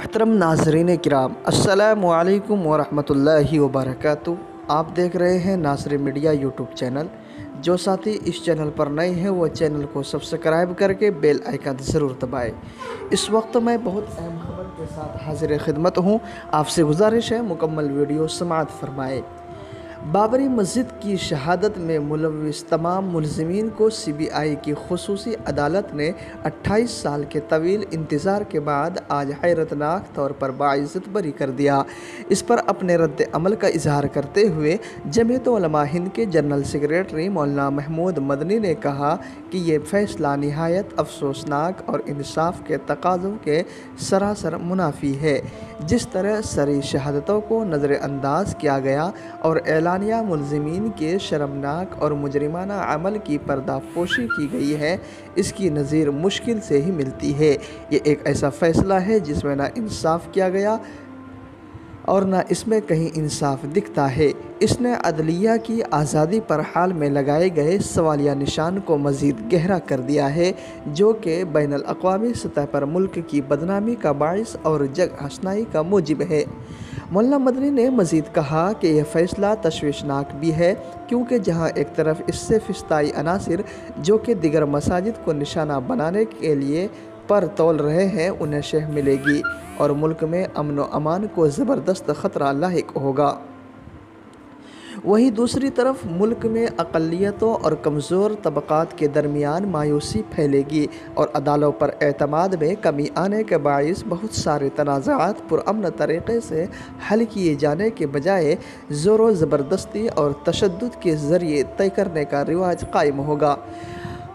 محترم ناظرین کرام، السلام علیکم ورحمۃ اللہ وبرکاتہ۔ آپ دیکھ رہے ہیں ناصر میڈیا یوٹیوب چینل۔ جو ساتھی اس چینل پر نئے ہیں وہ چینل کو سبسکرائب کر کے بیل آئیکن ضرور دبائیں۔ اس وقت میں بہت اہم خبر کے ساتھ حاضر خدمت ہوں۔ آپ سے گزارش ہے مکمل ویڈیو سماعت فرمائیں۔ بابری مسجد کی شہادت میں ملوث تمام ملزمین کو سی بی آئی کی خصوصی عدالت نے 28 سال کے طویل انتظار کے بعد آج حیرتناک طور پر باعزت بری کر دیا۔ اس پر اپنے رد عمل کا اظہار کرتے ہوئے جمعیت علماء ہند کے جنرل سیکریٹری مولانا محمود مدنی نے کہا کہ یہ فیصلہ نہایت افسوسناک اور انصاف کے تقاضوں کے سراسر منافی ہے۔ جس طرح سری شہادتوں کو نظر انداز کیا گیا اور اعلانیہ ملزمین کے شرمناک اور مجرمانہ عمل کی پردہ پوشی کی گئی ہے، اس کی نظیر مشکل سے ہی ملتی ہے۔ یہ ایک ایسا فیصلہ ہے جس میں نہ انصاف کیا گیا اور نہ اس میں کہیں انصاف دکھتا ہے۔ اس نے عدلیہ کی آزادی پر حال میں لگائے گئے سوالیہ نشان کو مزید گہرا کر دیا ہے، جو کہ بین الاقوامی سطح پر ملک کی بدنامی کا باعث اور جگ ہنسائی کا موجب ہے۔ مولانا مدنی نے مزید کہا کہ یہ فیصلہ تشویشناک بھی ہے، کیونکہ جہاں ایک طرف اس سے فسطائی عناصر جو کہ دیگر مساجد کو نشانہ بنانے کے لیے پر تول رہے ہیں انہیں شہ ملے گی اور ملک میں امن و امان کو زبردست خطرہ لاحق ہوگا، وہیں دوسری طرف ملک میں اقلیتوں اور کمزور طبقات کے درمیان مایوسی پھیلے گی اور عدالتوں پر اعتماد میں کمی آنے کے باعث بہت سارے تنازعات پرامن طریقے سے حل کیے جانے کے بجائے زور و زبردستی اور تشدد کے ذریعے طے کرنے کا رواج قائم ہوگا۔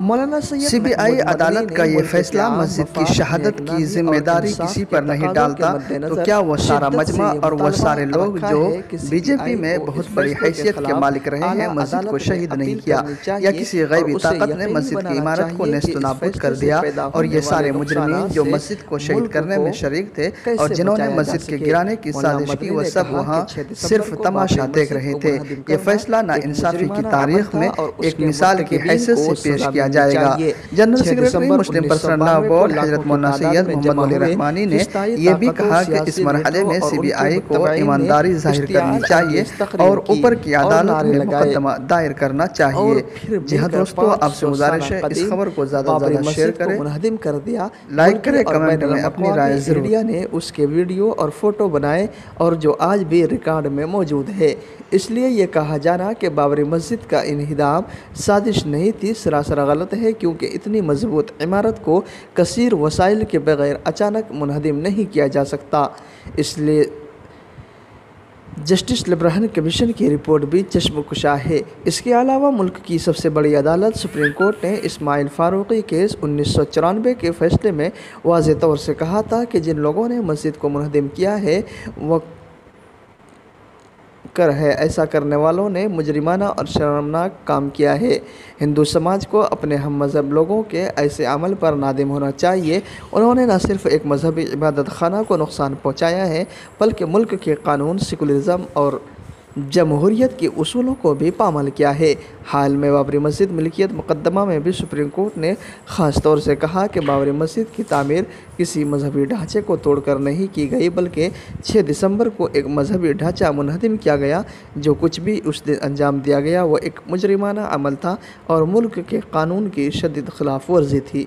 مولانا سی بی آئی عدالت کا یہ فیصلہ مسجد کی شہادت کی ذمہ داری کسی پر نہیں ڈالتا تو کیا وہ سارا مجمع اور وہ سارے لوگ جو بی جے پی میں بہت بڑی حیثیت کے مالک رہے ہیں مسجد کو شہید نہیں کیا، یا کسی غیبی طاقت نے مسجد کی عمارت کو نیست و نابود کر دیا، اور یہ سارے مجرمین جو مسجد کو شہید کرنے میں شریک تھے اور جنہوں نے مسجد کے گرانے کی سازش کی وہ سب وہاں صرف تماشا دیکھ رہے تھے۔ یہ فیصلہ ناانصافی کی تاریخ میں ایک مثال کی حیثیت سے پیش کیا جائے گا۔ جنرل سیکریٹری مسلم پرسنل لا بورڈ حضرت مولانا سید محمد ولی رحمانی نے یہ بھی کہا کہ اس مرحلے میں سی بی آئی کو ایمانداری ظاہر کرنی چاہیے اور اوپر کی عدالت میں مقدمہ دائر کرنا چاہیے۔ جی ہاں دوستو، آپ سے گزارش ہے اس خبر کو زیادہ سے زیادہ شیئر کریں، منہدم کر دیا، لائک کریں، کمنٹ میں اپنی رائے ضرور میڈیا نے اس کے ویڈیو اور فوٹو بنائے اور جو آج بھی ریکارڈ میں موجود ہے۔ اس لیے یہ کہا جانا کہ بابری مسجد کا انہدام سازش نہیں تھی سراسر غلط ہے، کیونکہ اتنی مضبوط عمارت کو کثیر وسائل کے بغیر اچانک منہدم نہیں کیا جا سکتا۔ اس لیے جسٹس لبرہن کمیشن کی رپورٹ بھی چشم کشا ہے۔ اس کے علاوہ ملک کی سب سے بڑی عدالت سپریم کورٹ نے اسماعیل فاروقی کیس 1994 کے فیصلے میں واضح طور سے کہا تھا کہ جن لوگوں نے مسجد کو منہدم کیا ہے وہ ایسا کرنے والوں نے مجرمانہ اور شرمناک کام کیا ہے۔ ہندو سماج کو اپنے ہم مذہب لوگوں کے ایسے عمل پر نادم ہونا چاہیے۔ انہوں نے نہ صرف ایک مذہبی عبادت خانہ کو نقصان پہنچایا ہے بلکہ ملک کے قانون، سیکولرزم اور جمہوریت کے اصولوں کو بھی پامال کیا ہے۔ حال میں بابری مسجد ملکیت مقدمہ میں بھی سپریم کورٹ نے خاص طور سے کہا کہ بابری مسجد کی تعمیر کسی مذہبی ڈھانچے کو توڑ کر نہیں کی گئی بلکہ 6 دسمبر کو ایک مذہبی ڈھانچہ منہدم کیا گیا۔ جو کچھ بھی اس دن انجام دیا گیا وہ ایک مجرمانہ عمل تھا اور ملک کے قانون کی شدید خلاف ورزی تھی۔